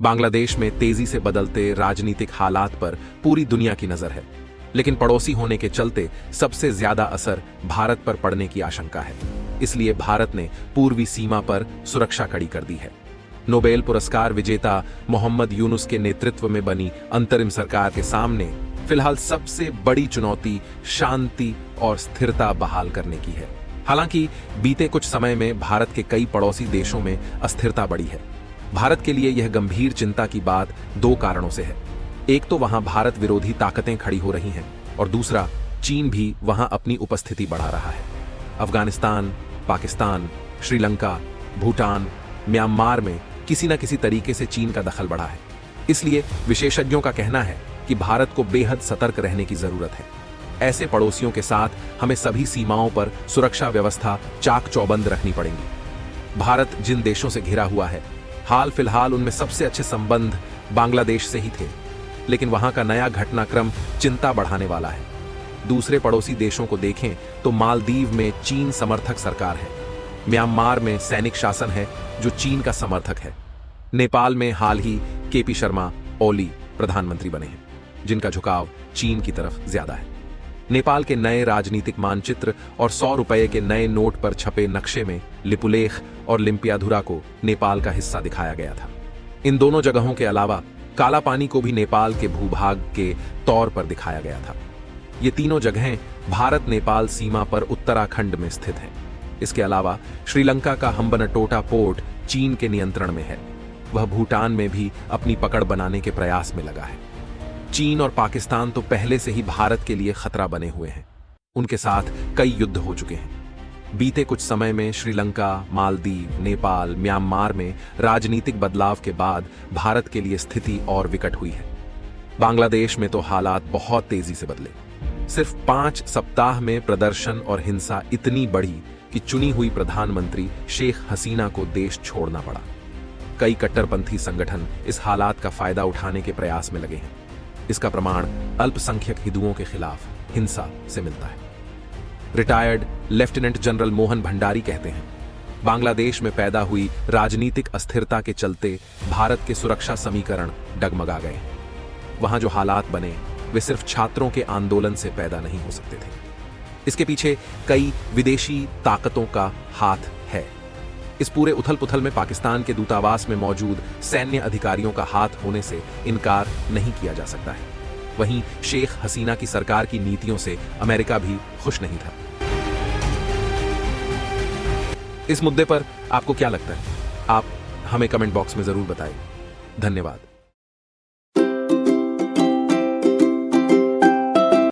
बांग्लादेश में तेजी से बदलते राजनीतिक हालात पर पूरी दुनिया की नजर है, लेकिन पड़ोसी होने के चलते सबसे ज्यादा असर भारत पर पड़ने की आशंका है। इसलिए भारत ने पूर्वी सीमा पर सुरक्षा कड़ी कर दी है। नोबेल पुरस्कार विजेता मोहम्मद यूनुस के नेतृत्व में बनी अंतरिम सरकार के सामने फिलहाल सबसे बड़ी चुनौती शांति और स्थिरता बहाल करने की है। हालांकि बीते कुछ समय में भारत के कई पड़ोसी देशों में अस्थिरता बढ़ी है। भारत के लिए यह गंभीर चिंता की बात दो कारणों से है। एक तो वहां भारत विरोधी ताकतें खड़ी हो रही हैं और दूसरा चीन भी वहां अपनी उपस्थिति बढ़ा रहा है। अफगानिस्तान, पाकिस्तान, श्रीलंका, भूटान, म्यांमार में किसी न किसी तरीके से चीन का दखल बढ़ा है। इसलिए विशेषज्ञों का कहना है कि भारत को बेहद सतर्क रहने की जरूरत है। ऐसे पड़ोसियों के साथ हमें सभी सीमाओं पर सुरक्षा व्यवस्था चाक चौबंद रखनी पड़ेगी। भारत जिन देशों से घिरा हुआ है, हाल फिलहाल उनमें सबसे अच्छे संबंध बांग्लादेश से ही थे, लेकिन वहां का नया घटनाक्रम चिंता बढ़ाने वाला है। दूसरे पड़ोसी देशों को देखें तो मालदीव में चीन समर्थक सरकार है, म्यांमार में सैनिक शासन है जो चीन का समर्थक है, नेपाल में हाल ही केपी शर्मा ओली प्रधानमंत्री बने हैं, जिनका झुकाव चीन की तरफ ज्यादा है। नेपाल के नए राजनीतिक मानचित्र और 100 रुपए के नए नोट पर छपे नक्शे में लिपुलेख और लिम्पियाधुरा को नेपाल का हिस्सा दिखाया गया था। इन दोनों जगहों के अलावा काला पानी को भी नेपाल के भूभाग के तौर पर दिखाया गया था। ये तीनों जगहें भारत नेपाल सीमा पर उत्तराखंड में स्थित हैं। इसके अलावा श्रीलंका का हम्बनटोटा पोर्ट चीन के नियंत्रण में है। वह भूटान में भी अपनी पकड़ बनाने के प्रयास में लगा है। चीन और पाकिस्तान तो पहले से ही भारत के लिए खतरा बने हुए हैं। उनके साथ कई युद्ध हो चुके हैं। बीते कुछ समय में श्रीलंका, मालदीव, नेपाल, म्यांमार में राजनीतिक बदलाव के बाद भारत के लिए स्थिति और विकट हुई है। बांग्लादेश में तो हालात बहुत तेजी से बदले। सिर्फ 5 सप्ताह में प्रदर्शन और हिंसा इतनी बढ़ी कि चुनी हुई प्रधानमंत्री शेख हसीना को देश छोड़ना पड़ा। कई कट्टरपंथी संगठन इस हालात का फायदा उठाने के प्रयास में लगे हैं। इसका प्रमाण अल्पसंख्यक हिंदुओं के खिलाफ हिंसा से मिलता है। Retired lieutenant general Mohan Bhandari कहते हैं, बांग्लादेश में पैदा हुई राजनीतिक अस्थिरता के चलते भारत के सुरक्षा समीकरण डगमगा गए। वहां जो हालात बने वे सिर्फ छात्रों के आंदोलन से पैदा नहीं हो सकते थे। इसके पीछे कई विदेशी ताकतों का हाथ है। इस पूरे उथल पुथल में पाकिस्तान के दूतावास में मौजूद सैन्य अधिकारियों का हाथ होने से इनकार नहीं किया जा सकता है। वहीं शेख हसीना की सरकार की नीतियों से अमेरिका भी खुश नहीं था। इस मुद्दे पर आपको क्या लगता है? आप हमें कमेंट बॉक्स में जरूर बताएं। धन्यवाद।